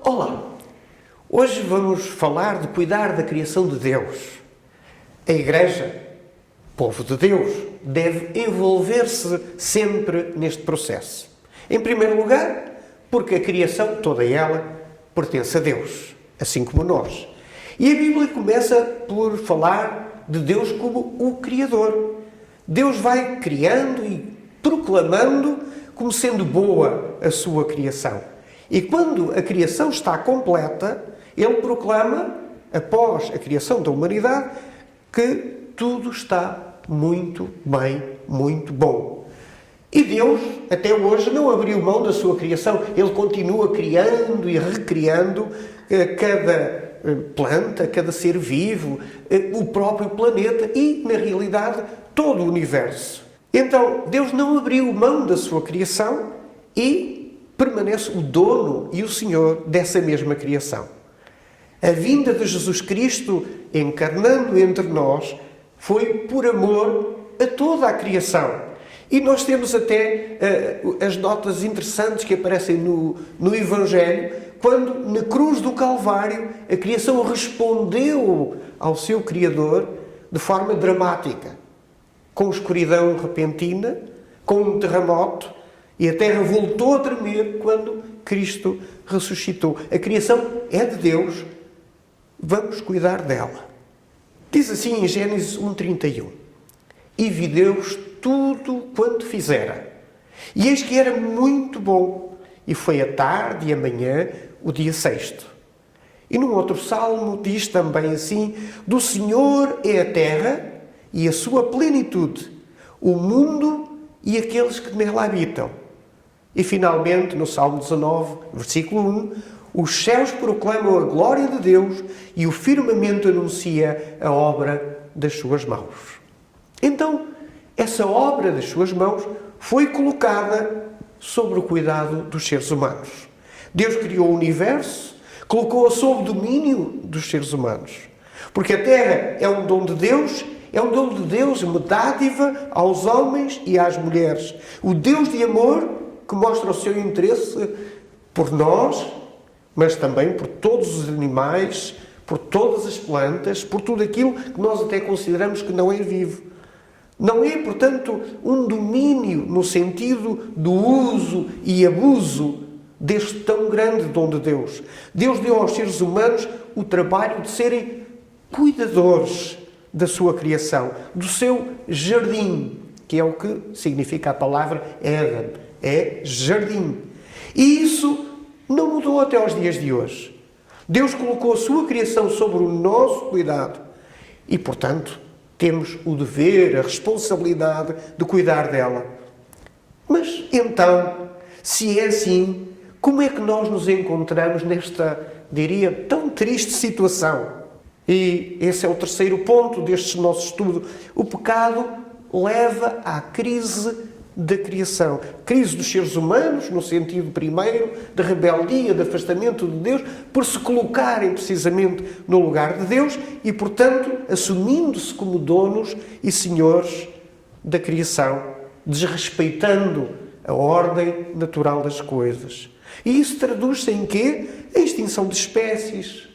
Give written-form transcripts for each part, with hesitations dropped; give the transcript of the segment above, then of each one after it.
Olá! Hoje vamos falar de cuidar da criação de Deus. A Igreja, povo de Deus, deve envolver-se sempre neste processo. Em primeiro lugar, porque a criação, toda ela, pertence a Deus, assim como nós. E a Bíblia começa por falar de Deus como o Criador. Deus vai criando e proclamando como sendo boa a sua criação. E quando a criação está completa, Ele proclama, após a criação da humanidade, que tudo está muito bem, muito bom. E Deus, até hoje, não abriu mão da sua criação. Ele continua criando e recriando cada planta, cada ser vivo, o próprio planeta e, na realidade, todo o universo. Então, Deus não abriu mão da sua criação e permanece o dono e o Senhor dessa mesma criação. A vinda de Jesus Cristo, encarnando entre nós, foi por amor a toda a criação. E nós temos até as notas interessantes que aparecem no Evangelho, quando na cruz do Calvário a criação respondeu ao seu Criador de forma dramática, com escuridão repentina, com um terremoto, e a terra voltou a tremer quando Cristo ressuscitou. A criação é de Deus, vamos cuidar dela. Diz assim em Gênesis 1:31: E viu Deus tudo quanto fizera, e eis que era muito bom, e foi a tarde e a manhã o dia sexto. E num outro salmo diz também assim: Do Senhor é a terra e a sua plenitude, o mundo e aqueles que nela habitam. E finalmente, no Salmo 19, versículo 1, os céus proclamam a glória de Deus e o firmamento anuncia a obra das suas mãos. Então, essa obra das suas mãos foi colocada sobre o cuidado dos seres humanos. Deus criou o universo, colocou-a sob domínio dos seres humanos. Porque a terra é um dom de Deus, uma dádiva aos homens e às mulheres. O Deus de amor que mostra o seu interesse por nós, mas também por todos os animais, por todas as plantas, por tudo aquilo que nós até consideramos que não é vivo. Não é, portanto, um domínio no sentido do uso e abuso deste tão grande dom de Deus. Deus deu aos seres humanos o trabalho de serem cuidadores da sua criação, do seu jardim, que é o que significa a palavra Éden, é jardim. E isso não mudou até aos dias de hoje. Deus colocou a sua criação sobre o nosso cuidado e, portanto, temos o dever, a responsabilidade de cuidar dela. Mas, então, se é assim, como é que nós nos encontramos nesta, diria, tão triste situação? E esse é o terceiro ponto deste nosso estudo. O pecado leva à crise da criação. Crise dos seres humanos, no sentido primeiro, de rebeldia, de afastamento de Deus, por se colocarem precisamente no lugar de Deus e, portanto, assumindo-se como donos e senhores da criação, desrespeitando a ordem natural das coisas. E isso traduz-se em quê? A extinção de espécies,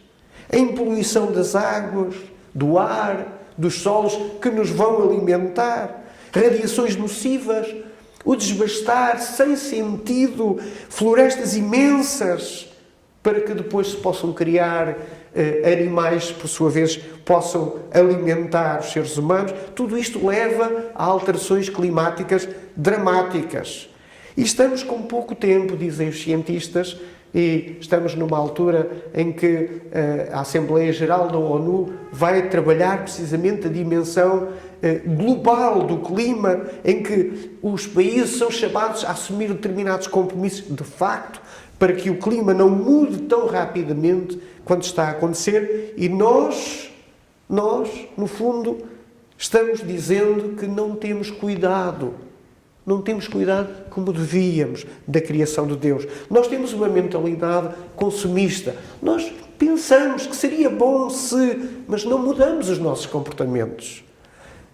a poluição das águas, do ar, dos solos que nos vão alimentar, radiações nocivas, o desbastar sem sentido, florestas imensas, para que depois se possam criar animais, por sua vez, possam alimentar os seres humanos. Tudo isto leva a alterações climáticas dramáticas. E estamos com pouco tempo, dizem os cientistas, e estamos numa altura em que a Assembleia Geral da ONU vai trabalhar precisamente a dimensão global do clima, em que os países são chamados a assumir determinados compromissos de facto, para que o clima não mude tão rapidamente quanto está a acontecer, e nós, no fundo, estamos dizendo que não temos cuidado como devíamos da criação de Deus. Nós temos uma mentalidade consumista. Nós pensamos que seria bom mas não mudamos os nossos comportamentos.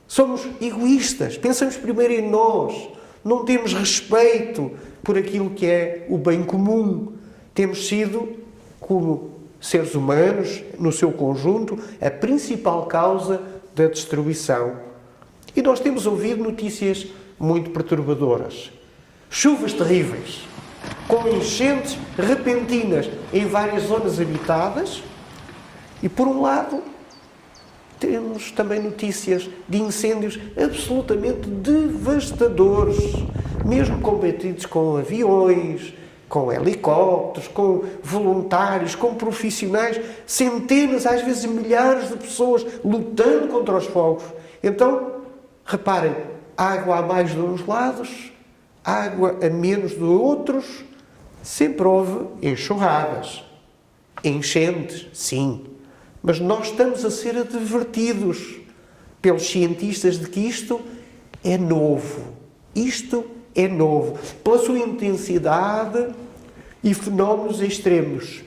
Somos egoístas, pensamos primeiro em nós, não temos respeito por aquilo que é o bem comum. Temos sido como seres humanos, no seu conjunto, a principal causa da destruição. E nós temos ouvido notícias muito perturbadoras. Chuvas terríveis, com enchentes repentinas em várias zonas habitadas. E, por um lado, temos também notícias de incêndios absolutamente devastadores, mesmo combatidos com aviões, com helicópteros, com voluntários, com profissionais, centenas, às vezes milhares de pessoas lutando contra os fogos. Então, reparem, água a mais de uns lados, água a menos de outros, sempre houve enxurradas, enchentes, sim, mas nós estamos a ser advertidos pelos cientistas de que isto é novo. Isto é novo, pela sua intensidade e fenómenos extremos.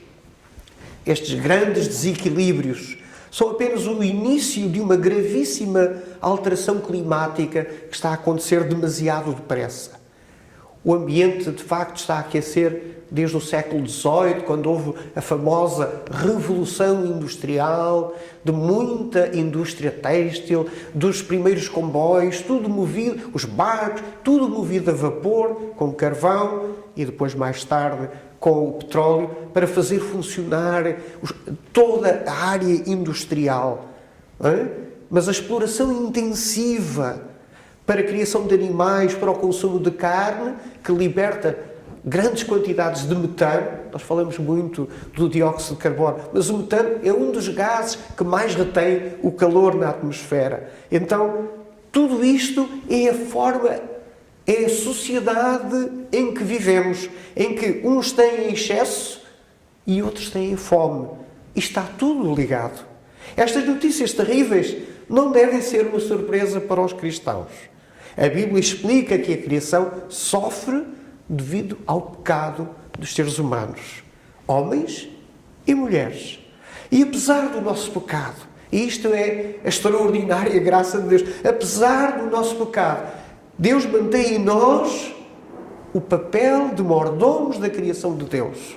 Estes grandes desequilíbrios são apenas o início de uma gravíssima alteração climática que está a acontecer demasiado depressa. O ambiente, de facto, está a aquecer desde o século XVIII, quando houve a famosa Revolução Industrial, de muita indústria têxtil, dos primeiros comboios, tudo movido, os barcos, tudo movido a vapor, com carvão e depois, mais tarde, com o petróleo, para fazer funcionar toda a área industrial. Mas a exploração intensiva para a criação de animais, para o consumo de carne, que liberta grandes quantidades de metano. Nós falamos muito do dióxido de carbono, mas o metano é um dos gases que mais retém o calor na atmosfera. Então, tudo isto é a forma, é a sociedade em que vivemos, em que uns têm excesso e outros têm fome. E está tudo ligado. Estas notícias terríveis não devem ser uma surpresa para os cristãos. A Bíblia explica que a criação sofre devido ao pecado dos seres humanos, homens e mulheres. E apesar do nosso pecado, e isto é a extraordinária graça de Deus, apesar do nosso pecado, Deus mantém em nós o papel de mordomos da criação de Deus.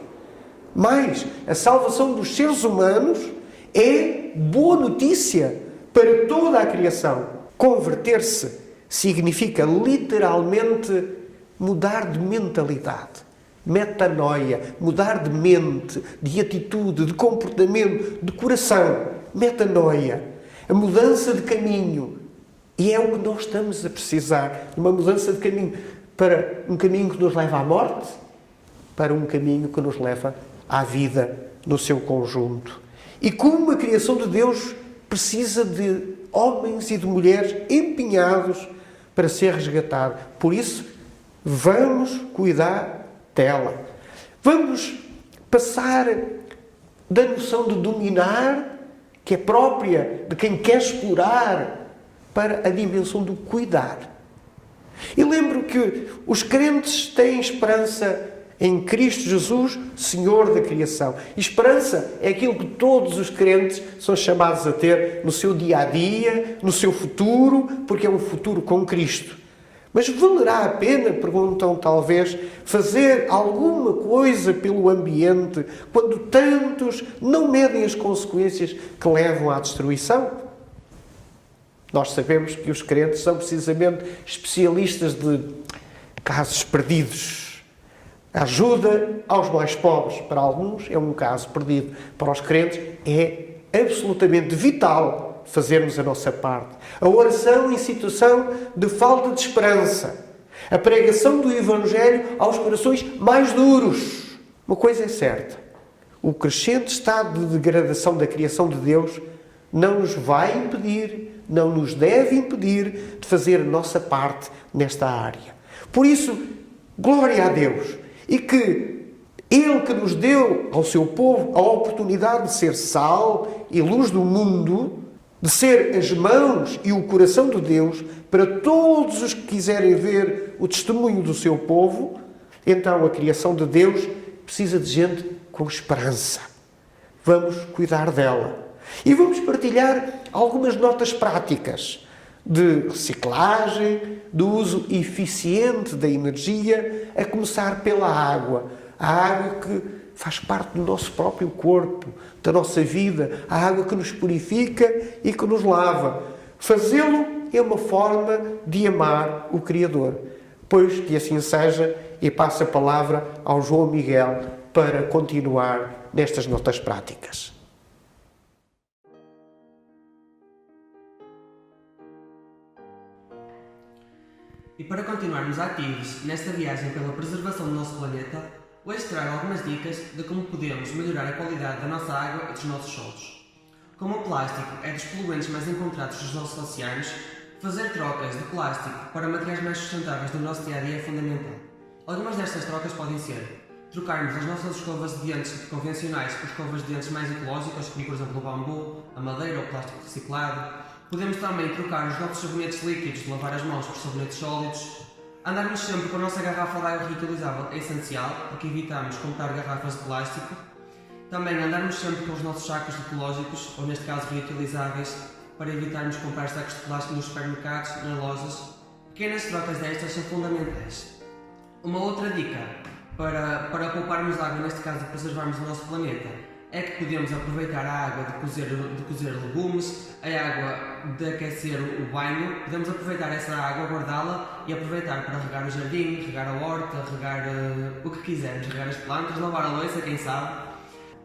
Mas a salvação dos seres humanos é boa notícia para toda a criação. Converter-se significa literalmente mudar de mentalidade, metanoia, mudar de mente, de atitude, de comportamento, de coração, metanoia, a mudança de caminho. E é o que nós estamos a precisar, uma mudança de caminho, para um caminho que nos leva à morte, para um caminho que nos leva à vida no seu conjunto. E como a criação de Deus precisa de homens e de mulheres empenhados para ser resgatada. Por isso, vamos cuidar dela. Vamos passar da noção de dominar, que é própria de quem quer explorar, para a dimensão do cuidar. E lembro que os crentes têm esperança em Cristo Jesus, Senhor da criação. E esperança é aquilo que todos os crentes são chamados a ter no seu dia-a-dia, no seu futuro, porque é um futuro com Cristo. Mas valerá a pena, perguntam talvez, fazer alguma coisa pelo ambiente quando tantos não medem as consequências que levam à destruição? Nós sabemos que os crentes são precisamente especialistas de casos perdidos. A ajuda aos mais pobres, para alguns, é um caso perdido. Para os crentes, é absolutamente vital fazermos a nossa parte. A oração em situação de falta de esperança. A pregação do Evangelho aos corações mais duros. Uma coisa é certa. O crescente estado de degradação da criação de Deus não nos vai impedir, não nos deve impedir de fazer a nossa parte nesta área. Por isso, glória a Deus! E que Ele que nos deu ao seu povo a oportunidade de ser sal e luz do mundo, de ser as mãos e o coração de Deus para todos os que quiserem ver o testemunho do seu povo, então a criação de Deus precisa de gente com esperança. Vamos cuidar dela. E vamos partilhar algumas notas práticas de reciclagem, do uso eficiente da energia, a começar pela água. A água que faz parte do nosso próprio corpo, da nossa vida, a água que nos purifica e que nos lava. Fazê-lo é uma forma de amar o Criador. Pois que assim seja, e passo a palavra ao João Miguel para continuar nestas notas práticas. E para continuarmos ativos nesta viagem pela preservação do nosso planeta, hoje trago algumas dicas de como podemos melhorar a qualidade da nossa água e dos nossos solos. Como o plástico é dos poluentes mais encontrados nos nossos oceanos, fazer trocas de plástico para materiais mais sustentáveis do nosso dia-a-dia é fundamental. Algumas destas trocas podem ser trocarmos as nossas escovas de dentes convencionais por escovas de dentes mais ecológicas, como por exemplo o bambu, a madeira ou o plástico reciclado. Podemos também trocar os nossos sabonetes líquidos de lavar as mãos por sabonetes sólidos. Andarmos sempre com a nossa garrafa de água reutilizável é essencial, porque evitamos comprar garrafas de plástico. Também andarmos sempre com os nossos sacos ecológicos, ou neste caso reutilizáveis, para evitarmos comprar sacos de plástico nos supermercados, nas lojas. Pequenas trocas destas são fundamentais. Uma outra dica para pouparmos água, neste caso preservarmos o nosso planeta, é que podemos aproveitar a água de cozer legumes, a água de aquecer o banho, podemos aproveitar essa água, guardá-la e aproveitar para regar o jardim, regar a horta, regar o que quisermos, regar as plantas, lavar a louça, quem sabe.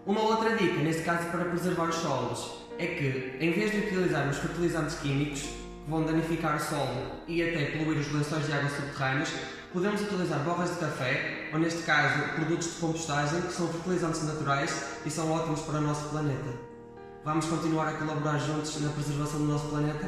Uma outra dica, neste caso para preservar os solos, é que em vez de utilizarmos fertilizantes químicos que vão danificar o solo e até poluir os lençóis de água subterrâneos, podemos utilizar borras de café, ou neste caso produtos de compostagem, que são fertilizantes naturais e são ótimos para o nosso planeta. Vamos continuar a colaborar juntos na preservação do nosso planeta?